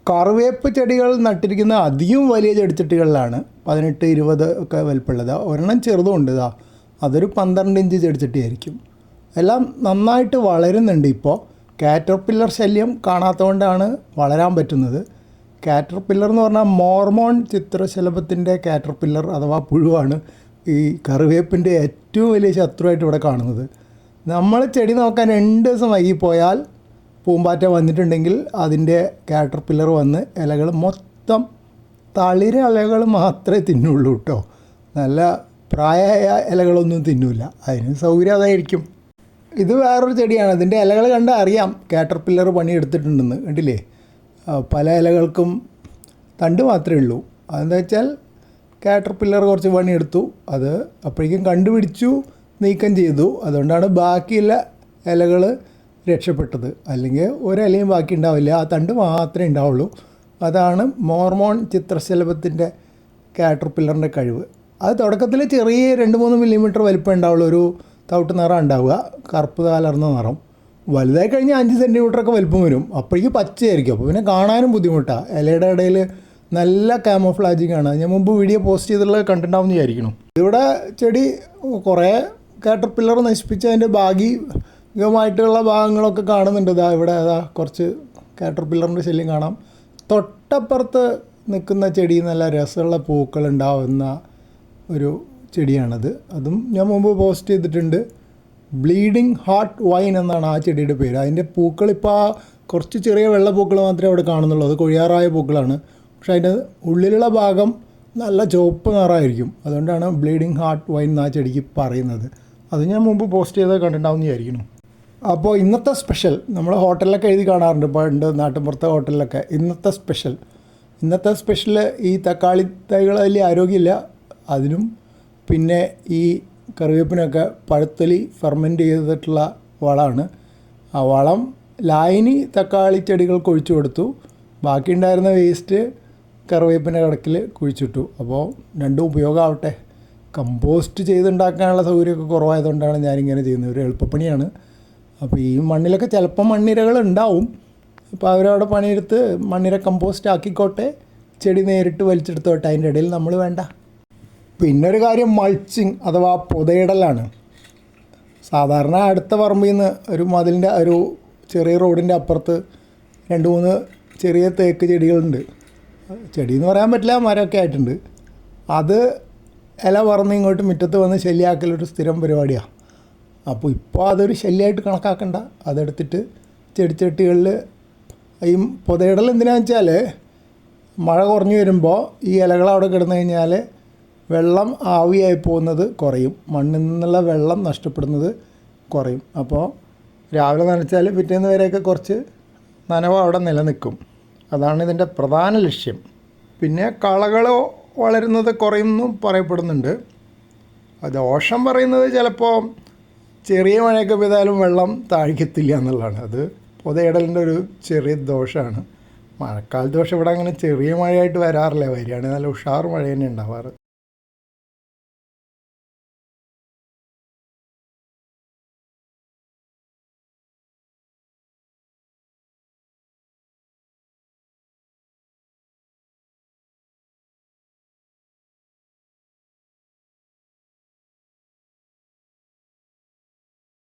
കറിവേപ്പ് ചെടികൾ നട്ടിരിക്കുന്ന അധികം വലിയ ചെടിച്ചട്ടികളിലാണ്. 18-20 ഒക്കെ വലിപ്പമുള്ളത്. ഒരെണ്ണം ചെറുതുമുണ്ട്. അതൊരു 12 ഇഞ്ച് ചെടിച്ചട്ടിയായിരിക്കും. എല്ലാം നന്നായിട്ട് വളരുന്നുണ്ട്. ഇപ്പോൾ കാറ്റർപില്ലർ ശല്യം കാണാത്തതുകൊണ്ടാണ് വളരാൻ പറ്റുന്നത്. കാറ്റർപില്ലർ എന്ന് പറഞ്ഞാൽ മോർമോൺ ചിത്രശലഭത്തിൻ്റെ കാറ്റർപില്ലർ അഥവാ പുഴുവാണ് ഈ കറിവേപ്പിൻ്റെ ഏറ്റവും വലിയ ശത്രുവായിട്ട് ഇവിടെ കാണുന്നത്. നമ്മൾ ചെടി നോക്കാൻ 2 ദിവസം വൈകിപ്പോയാൽ പൂമ്പാറ്റ വന്നിട്ടുണ്ടെങ്കിൽ അതിൻ്റെ കാറ്റർപില്ലർ വന്ന് ഇലകൾ മൊത്തം തളിര ഇലകൾ മാത്രമേ തിന്നുള്ളൂ കേട്ടോ. നല്ല പ്രായമായ ഇലകളൊന്നും തിന്നില്ല. അതിന് സൗകര്യം അതായിരിക്കും. ഇത് വേറൊരു ചെടിയാണ്. ഇതിൻ്റെ ഇലകൾ കണ്ടാൽ അറിയാം കാറ്റർപില്ലർ പണിയെടുത്തിട്ടുണ്ടെന്ന്. കണ്ടില്ലേ, പല ഇലകൾക്കും തണ്ട് മാത്രമേ ഉള്ളൂ. അതെന്താ വെച്ചാൽ കാറ്റർപില്ലർ കുറച്ച് പണിയെടുത്തു. അത് അപ്പോഴേക്കും കണ്ടുപിടിച്ചു, നീക്കം ചെയ്തു. അതുകൊണ്ടാണ് ബാക്കിയുള്ള ഇലകൾ രക്ഷപ്പെട്ടത്. അല്ലെങ്കിൽ ഒരിലയും ബാക്കി ഉണ്ടാവില്ല, ആ തണ്ട് മാത്രമേ ഉണ്ടാവുള്ളൂ. അതാണ് മോർമോൺ ചിത്രശലഭത്തിൻ്റെ കാറ്റർപില്ലറിൻ്റെ കഴിവ്. അത് തുടക്കത്തിൽ ചെറിയ 2-3 മില്ലിമീറ്റർ വലിപ്പം ഉണ്ടാവുള്ളൂ. ഒരു തവിട്ട് നിറം ഉണ്ടാവുക, കറുപ്പ് കലർന്ന നിറം. വലുതായി കഴിഞ്ഞാൽ 5 സെൻറ്റിമീറ്ററൊക്കെ വലിപ്പം വരും. അപ്പോഴേക്കും പച്ചയായിരിക്കും. അപ്പോൾ പിന്നെ കാണാനും ബുദ്ധിമുട്ടാണ്. ഇലയുടെ ഇടയിൽ നല്ല കാമോഫ്ലാജിങ് ആണ്. ഞാൻ മുമ്പ് വീഡിയോ പോസ്റ്റ് ചെയ്തിട്ടുള്ളത് കണ്ടിട്ടുണ്ടാവുമെന്ന് വിചാരിക്കണം. ഇവിടെ ചെടി കുറേ കാറ്റർപില്ലർ നശിപ്പിച്ച് അതിൻ്റെ ഭാഗികമായിട്ടുള്ള ഭാഗങ്ങളൊക്കെ കാണുന്നുണ്ട്. ഇവിടെ കുറച്ച് കാറ്റർപില്ലറിൻ്റെ ശല്യം കാണാം. തൊട്ടപ്പുറത്ത് നിൽക്കുന്ന ചെടി നല്ല രസമുള്ള പൂക്കൾ ഉണ്ടാവുന്ന ഒരു ചെടിയാണത്. അതും ഞാൻ മുമ്പ് പോസ്റ്റ് ചെയ്തിട്ടുണ്ട്. ബ്ലീഡിങ് ഹാർട്ട് വൈൻ എന്നാണ് ആ ചെടിയുടെ പേര്. അതിൻ്റെ പൂക്കളിപ്പോൾ കുറച്ച് ചെറിയ വെള്ള പൂക്കൾ മാത്രമേ അവിടെ കാണുന്നുള്ളൂ. അത് കൊഴിയാറായ പൂക്കളാണ്. പക്ഷേ അതിൻ്റെ ഉള്ളിലുള്ള ഭാഗം നല്ല ചുവപ്പ് നിറമായിരിക്കും. അതുകൊണ്ടാണ് ബ്ലീഡിങ് ഹാർട്ട് വൈൻ എന്ന ആ ചെടിക്ക് പറയുന്നത്. അത് ഞാൻ മുമ്പ് പോസ്റ്റ് ചെയ്ത് കണ്ടിട്ടുണ്ടാവുമെന്ന് വിചാരിക്കുന്നു. അപ്പോൾ ഇന്നത്തെ സ്പെഷ്യൽ നമ്മൾ ഹോട്ടലിലൊക്കെ എഴുതി കാണാറുണ്ട്, പണ്ട് നാട്ടിൻപുറത്തെ ഹോട്ടലിലൊക്കെ. ഇന്നത്തെ സ്പെഷ്യൽ ഈ തക്കാളി തൈകൾ വലിയ ആരോഗ്യമില്ല. അതിനും പിന്നെ ഈ കറിവേപ്പിനൊക്കെ പഴുത്തൊലി ഫെർമെൻറ്റ് ചെയ്തിട്ടുള്ള വളമാണ്. ആ വളം ലായനി തക്കാളി ചെടികൾക്ക് ഒഴിച്ചു കൊടുത്തു. ബാക്കി ഉണ്ടായിരുന്ന വേസ്റ്റ് കറിവേപ്പിൻ്റെ കടക്കിൽ കുഴിച്ചിട്ടു. അപ്പോൾ രണ്ടും ഉപയോഗമാവട്ടെ. കമ്പോസ്റ്റ് ചെയ്തുണ്ടാക്കാനുള്ള സൗകര്യമൊക്കെ കുറവായതുകൊണ്ടാണ് ഞാനിങ്ങനെ ചെയ്യുന്നത്. ഒരു എളുപ്പപ്പണിയാണ്. അപ്പോൾ ഈ മണ്ണിലൊക്കെ ചിലപ്പോൾ മണ്ണിരകൾ ഉണ്ടാവും. അപ്പോൾ അവരവിടെ പണിയെടുത്ത് മണ്ണിര കമ്പോസ്റ്റ് ആക്കിക്കോട്ടെ, ചെടി നേരിട്ട് വലിച്ചെടുത്തോട്ടെ. അതിൻ്റെ ഇടയിൽ നമ്മൾ വേണ്ട. പിന്നൊരു കാര്യം മൾച്ചിങ് അഥവാ പുതയിടലാണ്. സാധാരണ അടുത്ത പറമ്പിൽ നിന്ന് ഒരു മതിലിൻ്റെ ഒരു ചെറിയ റോഡിൻ്റെ അപ്പുറത്ത് 2-3 ചെറിയ തേക്ക് ചെടികളുണ്ട്. ചെടിയെന്ന് പറയാൻ പറ്റില്ല, മരമൊക്കെ ആയിട്ടുണ്ട്. അത് ഇല പറന്ന് ഇങ്ങോട്ട് മുറ്റത്ത് വന്ന് ശല്യമാക്കലൊരു സ്ഥിരം പരിപാടിയാണ്. അപ്പോൾ ഇപ്പോൾ അതൊരു ശല്യമായിട്ട് കണക്കാക്കണ്ട. അതെടുത്തിട്ട് ചെടിച്ചട്ടികളിൽ ഈ പുതയിടൽ എന്തിനാണെന്ന് വെച്ചാൽ മഴ കുറഞ്ഞു വരുമ്പോൾ ഈ ഇലകൾ അവിടെ കിടന്നു കഴിഞ്ഞാൽ വെള്ളം ആവിയായി പോകുന്നത് കുറയും, മണ്ണിൽ നിന്നുള്ള വെള്ളം നഷ്ടപ്പെടുന്നത് കുറയും. അപ്പോൾ രാവിലെ നനച്ചാൽ പിറ്റേന്ന് വരെയൊക്കെ കുറച്ച് നനവ് അവിടെ നിലനിൽക്കും. അതാണ് ഇതിൻ്റെ പ്രധാന ലക്ഷ്യം. പിന്നെ കളകൾ വളരുന്നത് കുറയുമെന്നും പറയപ്പെടുന്നുണ്ട്. ദോഷം പറയുന്നത് ചിലപ്പോൾ ചെറിയ മഴയൊക്കെ പെയ്താലും വെള്ളം താഴ്ക്കത്തില്ല എന്നുള്ളതാണ്. അത് പുതയിടലിൻ്റെ ഒരു ചെറിയ ദോഷമാണ്. മഴക്കാലത്ത് പക്ഷേ ഇവിടെ അങ്ങനെ ചെറിയ മഴയായിട്ട് വരാറില്ല. വരികയാണെങ്കിൽ നല്ല ഉഷാർ മഴ തന്നെ ഉണ്ടാവാറ്.